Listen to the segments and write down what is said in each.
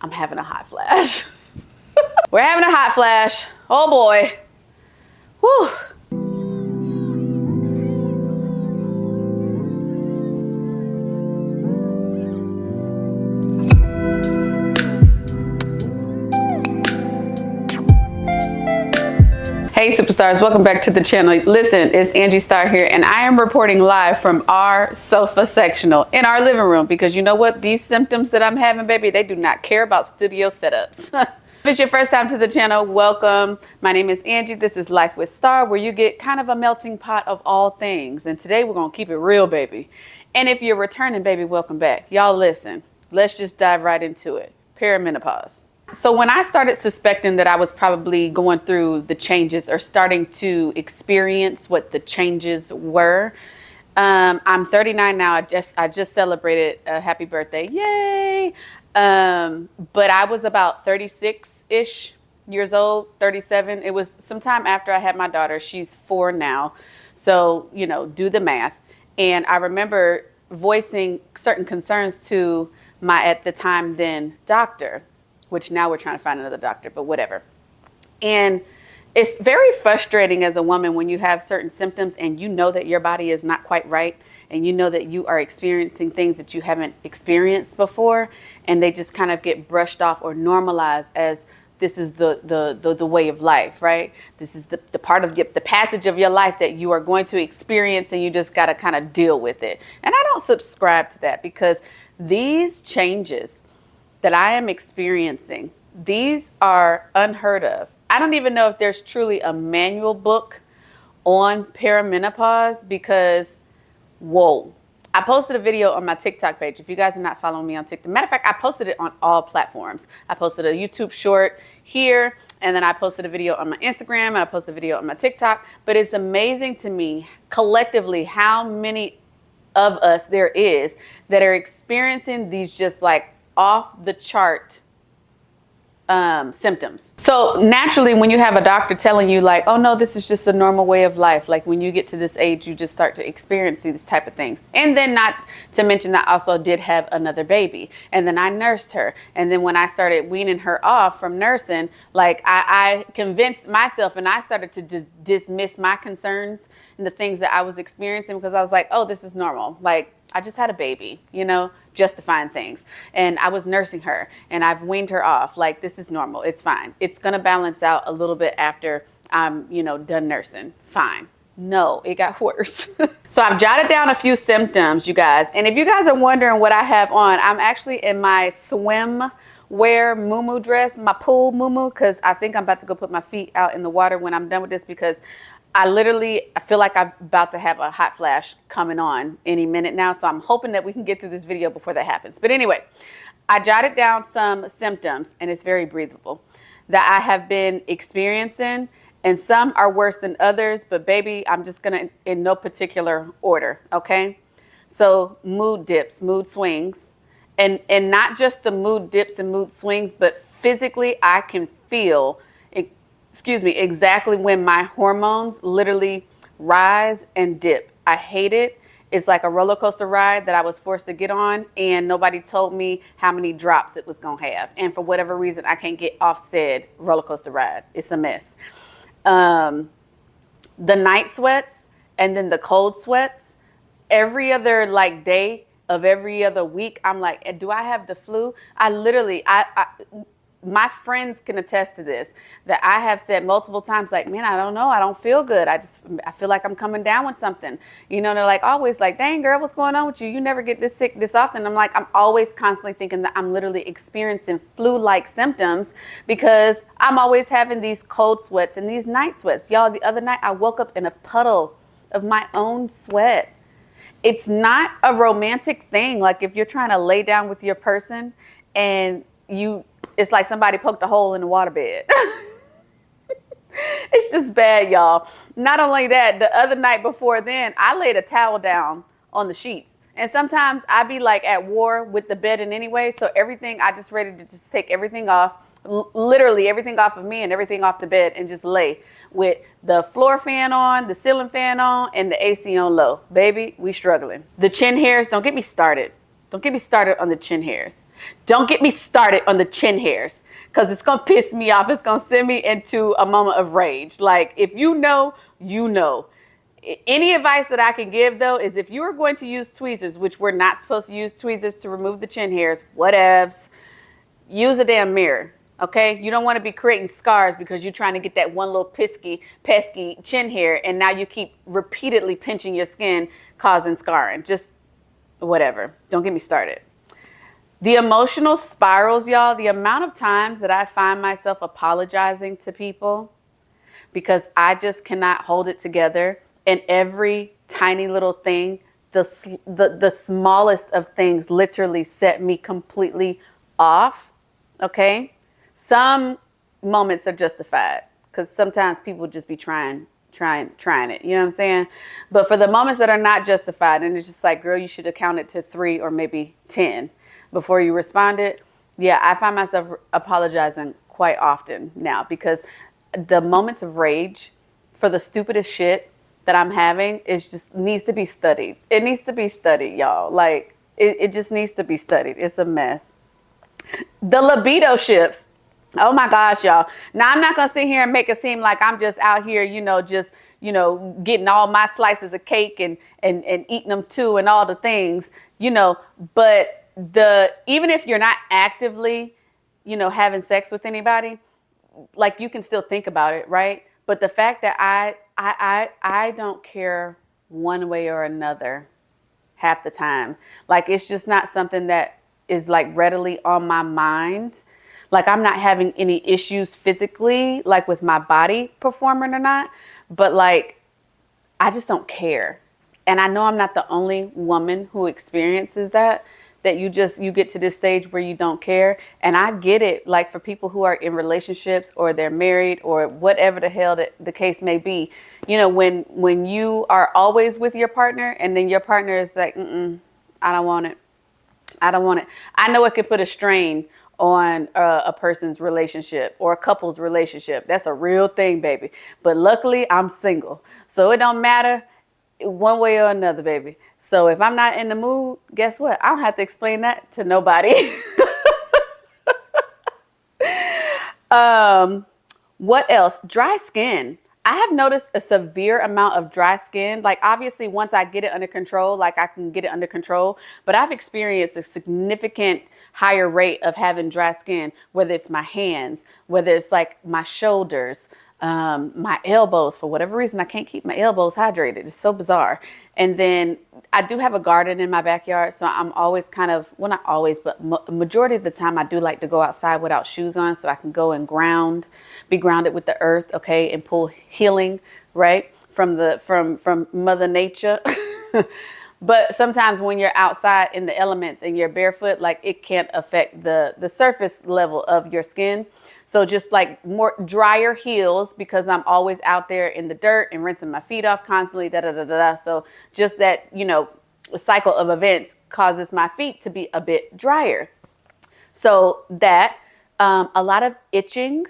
I'm having a hot flash. We're having a hot flash. Oh boy. Whew. Hey superstars, welcome back to the channel. Listen, it's Angie Starr here, and I am reporting live from our sofa sectional in our living room, because you know what? These symptoms that I'm having, baby, they do not care about studio setups. If it's your first time to the channel, welcome. My name is Angie. This is Life with Star, where you get kind of a melting pot of all things. And today we're gonna keep it real, baby. And if you're returning, baby, welcome back. Y'all listen, let's just dive right into it. Perimenopause. So when I started suspecting that I was probably going through the changes or starting to experience what the changes were, I'm 39 now. I just celebrated a happy birthday. Yay. But I was about 36-ish years old, 37. It was sometime after I had my daughter. She's 4 now. So, you know, do the math. And I remember voicing certain concerns to my, at the time then, doctor, which now we're trying to find another doctor, but whatever. And it's very frustrating as a woman when you have certain symptoms and you know that your body is not quite right, and you know that you are experiencing things that you haven't experienced before, and they just kind of get brushed off or normalized as this is the way of life, right? This is the part of the passage of your life that you are going to experience, and you just got to kind of deal with it. And I don't subscribe to that, because these changes that I am experiencing, these are unheard of. I don't even know if there's truly a manual book on perimenopause, because whoa. I posted a video on my TikTok page. If you guys are not following me on TikTok, matter of fact, I posted it on all platforms. I posted a YouTube short here, and then I posted a video on my Instagram, and I posted a video on my TikTok. But it's amazing to me collectively how many of us there is that are experiencing these just like off the chart symptoms. So naturally, when you have a doctor telling you like, oh no, this is just a normal way of life, like when you get to this age, you just start to experience these type of things. And then not to mention that I also did have another baby, and then I nursed her. And then when I started weaning her off from nursing, like I convinced myself, and I started to dismiss my concerns and the things that I was experiencing, because I was like, oh, this is normal. Like, I just had a baby, you know, justifying things. And I was nursing her, and I've weaned her off. Like, this is normal. It's fine. It's going to balance out a little bit after I'm, you know, done nursing. Fine. No, it got worse. So I've jotted down a few symptoms, you guys. And if you guys are wondering what I have on, I'm actually in my swimwear muumuu dress, my pool muumuu, because I think I'm about to go put my feet out in the water when I'm done with this, because I feel like I'm about to have a hot flash coming on any minute now. So I'm hoping that we can get through this video before that happens. But anyway, I jotted down some symptoms, and it's very breathable, that I have been experiencing. And some are worse than others, but baby, I'm just gonna, in no particular order, okay? So mood dips, mood swings, and not just the mood dips and mood swings, but physically I can feel exactly when my hormones literally rise and dip. I hate it. It's like a roller coaster ride that I was forced to get on, and nobody told me how many drops it was gonna have. And for whatever reason, I can't get off said roller coaster ride. It's a mess. The night sweats, and then the cold sweats. Every other like day of every other week, I'm like, do I have the flu? I literally, my friends can attest to this, that I have said multiple times, like, man, I don't know. I don't feel good. I feel like I'm coming down with something. You know, they're like always like, dang girl, what's going on with you? You never get this sick this often. I'm like, I'm always constantly thinking that I'm literally experiencing flu-like symptoms, because I'm always having these cold sweats and these night sweats. Y'all, the other night I woke up in a puddle of my own sweat. It's not a romantic thing. Like if you're trying to lay down with your person and it's like somebody poked a hole in the waterbed. It's just bad, y'all. Not only that, the other night before then, I laid a towel down on the sheets. And sometimes I be like at war with the bed in anyway. So everything, I just ready to just take everything off, literally everything off of me and everything off the bed, and just lay with the floor fan on, the ceiling fan on, and the AC on low. Baby, we struggling. The chin hairs, don't get me started. Don't get me started on the chin hairs. Don't get me started on the chin hairs, because it's going to piss me off. It's going to send me into a moment of rage. Like, if you know, you know. Any advice that I can give, though, is if you are going to use tweezers, which we're not supposed to use tweezers to remove the chin hairs, whatevs, use a damn mirror. Okay, you don't want to be creating scars because you're trying to get that one little pesky chin hair, and now you keep repeatedly pinching your skin, causing scarring. Just whatever. Don't get me started. The emotional spirals, y'all, the amount of times that I find myself apologizing to people because I just cannot hold it together, and every tiny little thing, the smallest of things literally set me completely off. Okay. Some moments are justified because sometimes people just be trying it. You know what I'm saying? But for the moments that are not justified, and it's just like, girl, you should have counted to 3 or maybe 10 before you responded. Yeah, I find myself apologizing quite often now, because the moments of rage for the stupidest shit that I'm having is just needs to be studied. It needs to be studied, y'all. Like, it just needs to be studied. It's a mess. The libido shifts. Oh my gosh, y'all. Now, I'm not going to sit here and make it seem like I'm just out here, getting all my slices of cake and eating them too and all the things, but even if you're not actively, having sex with anybody, like, you can still think about it, right? But the fact that I don't care one way or another half the time. Like, it's just not something that is like readily on my mind. Like, I'm not having any issues physically, like with my body performing or not, but like, I just don't care. And I know I'm not the only woman who experiences that you get to this stage where you don't care. And I get it. Like, for people who are in relationships or they're married or whatever the hell that the case may be, when you are always with your partner and then your partner is like, I don't want it. I don't want it. I know it could put a strain on a person's relationship or a couple's relationship. That's a real thing, baby. But luckily, I'm single, so it don't matter one way or another, baby. So if I'm not in the mood, guess what? I don't have to explain that to nobody. What else? Dry skin. I have noticed a severe amount of dry skin. Like, obviously, once I get it under control, like, I can get it under control, but I've experienced a significant higher rate of having dry skin, whether it's my hands, whether it's like my shoulders, my elbows. For whatever reason, I can't keep my elbows hydrated. It's so bizarre. And then I do have a garden in my backyard, so I'm always kind of, well, not always, but majority of the time I do like to go outside without shoes on, so I can go and be grounded with the earth, okay, and pull healing, right, from Mother Nature. But sometimes when you're outside in the elements and you're barefoot, like, it can't affect the surface level of your skin. So just like more drier heels, because I'm always out there in the dirt and rinsing my feet off constantly, So just that, cycle of events causes my feet to be a bit drier. So that, a lot of itching,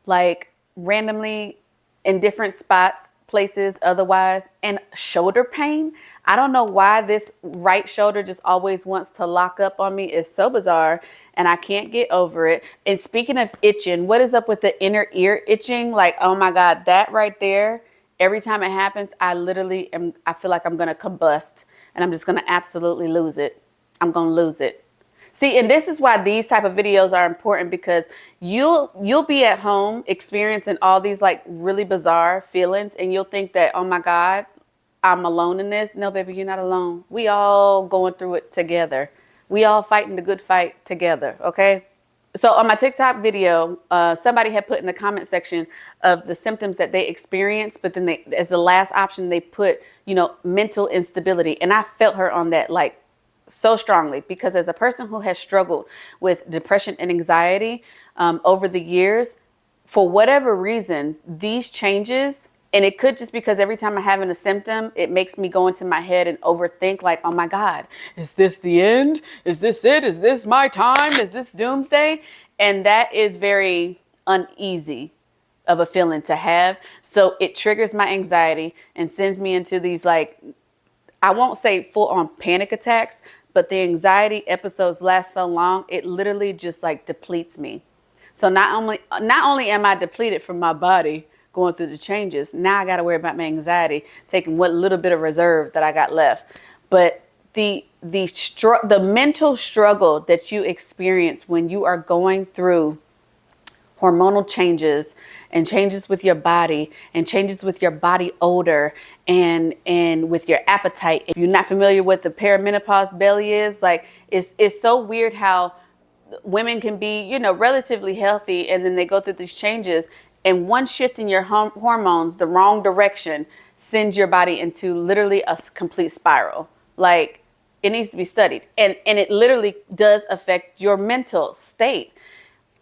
like randomly in different spots, places otherwise, and shoulder pain. I don't know why this right shoulder just always wants to lock up on me. It's so bizarre, and I can't get over it. And speaking of itching, what is up with the inner ear itching? Like, oh my God, that right there, every time it happens, I feel like I'm going to combust, and I'm just going to absolutely lose it. I'm going to lose it. See, and this is why these type of videos are important, because you'll be at home experiencing all these like really bizarre feelings, and you'll think that, oh my God, I'm alone in this. No, baby, you're not alone. We all going through it together. We all fighting the good fight together, okay? So on my TikTok video, somebody had put in the comment section of the symptoms that they experienced, but then as the last option, they put, mental instability. And I felt her on that, like, so strongly, because as a person who has struggled with depression and anxiety over the years, for whatever reason, these changes, and it could just because every time I'm having a symptom, it makes me go into my head and overthink, like, oh my God, is this the end? Is this it? Is this my time? Is this doomsday? And that is very uneasy of a feeling to have. So it triggers my anxiety and sends me into these, like, I won't say full on panic attacks, but the anxiety episodes last so long, it literally just like depletes me. So not only am I depleted from my body going through the changes, now I got to worry about my anxiety, taking what little bit of reserve that I got left. But the mental struggle that you experience when you are going through hormonal changes and changes with your body and changes with your body odor and with your appetite. If you're not familiar with the perimenopause belly is, like, it's so weird how women can be, you know, relatively healthy, and then they go through these changes, and one shift in your hormones, the wrong direction, sends your body into literally a complete spiral. Like, it needs to be studied, and it literally does affect your mental state.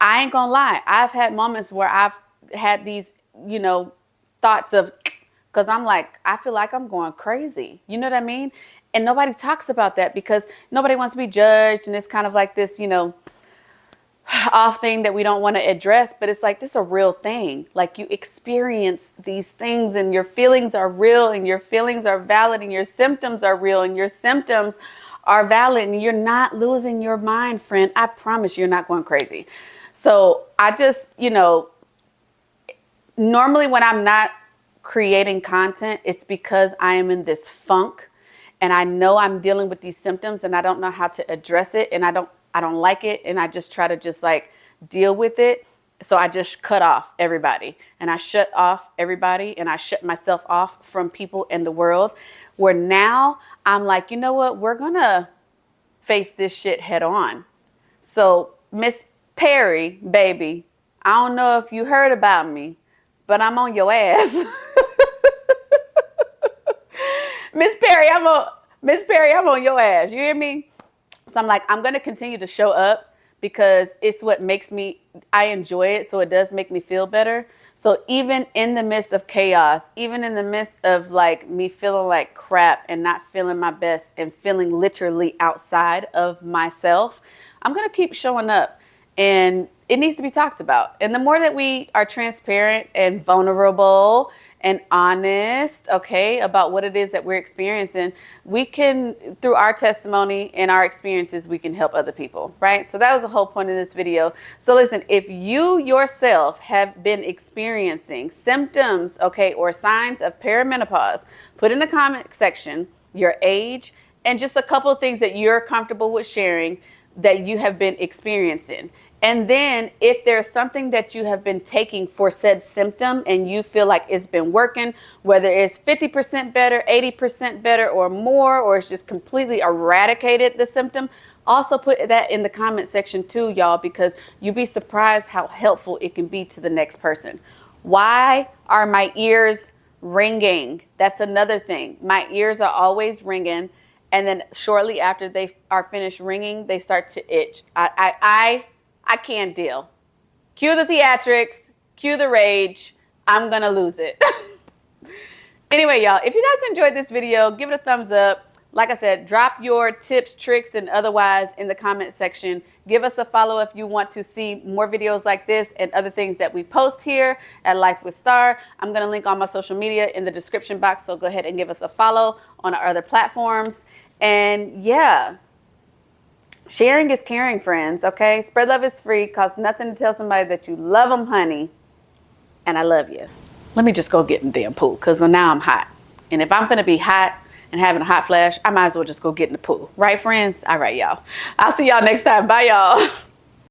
I ain't gonna lie, I've had moments where I've had these, you know, thoughts of, because I'm like, I feel like I'm going crazy. You know what I mean? And nobody talks about that because nobody wants to be judged, and it's kind of like this, you know, off thing that we don't want to address. But it's like, this is a real thing. Like, you experience these things, and your feelings are real, and your feelings are valid, and your symptoms are real, and your symptoms are valid, and you're not losing your mind, friend. I promise you're not going crazy. So I just, you know, normally when I'm not creating content, it's because I am in this funk, and I know I'm dealing with these symptoms, and I don't know how to address it, and I don't like it, and I just try to just like deal with it. So I just cut off everybody, and I shut off everybody, and I shut myself off from people in the world, where now I'm like, you know what, we're gonna face this shit head on. So Miss Perry, baby, I don't know if you heard about me, but I'm on your ass. Miss Perry, I'm on your ass. You hear me? So I'm like, I'm going to continue to show up because it's what makes me, I enjoy it. So it does make me feel better. So even in the midst of chaos, even in the midst of like me feeling like crap and not feeling my best and feeling literally outside of myself, I'm going to keep showing up. And it needs to be talked about. And the more that we are transparent and vulnerable and honest, okay, about what it is that we're experiencing, we can, through our testimony and our experiences, we can help other people, right? So that was the whole point of this video. So listen, if you yourself have been experiencing symptoms, okay, or signs of perimenopause, put in the comment section your age and just a couple of things that you're comfortable with sharing that you have been experiencing. And then if there's something that you have been taking for said symptom and you feel like it's been working, whether it's 50% better, 80% better or more, or it's just completely eradicated the symptom, also put that in the comment section too, y'all, because you'd be surprised how helpful it can be to the next person. Why are my ears ringing? That's another thing. My ears are always ringing. And then shortly after they are finished ringing, they start to itch. I can't deal. Cue the theatrics, cue the rage. I'm gonna lose it. Anyway, y'all, if you guys enjoyed this video, give it a thumbs up. Like I said, drop your tips, tricks, and otherwise in the comment section. Give us a follow if you want to see more videos like this and other things that we post here at Life with Star. I'm gonna link all my social media in the description box, so go ahead and give us a follow on our other platforms. And yeah, sharing is caring, friends, okay? Spread love is free. Costs nothing to tell somebody that you love them, honey. And I love you. Let me just go get in the damn pool because now I'm hot. And if I'm going to be hot and having a hot flash, I might as well just go get in the pool. Right, friends? All right, y'all. I'll see y'all next time. Bye, y'all.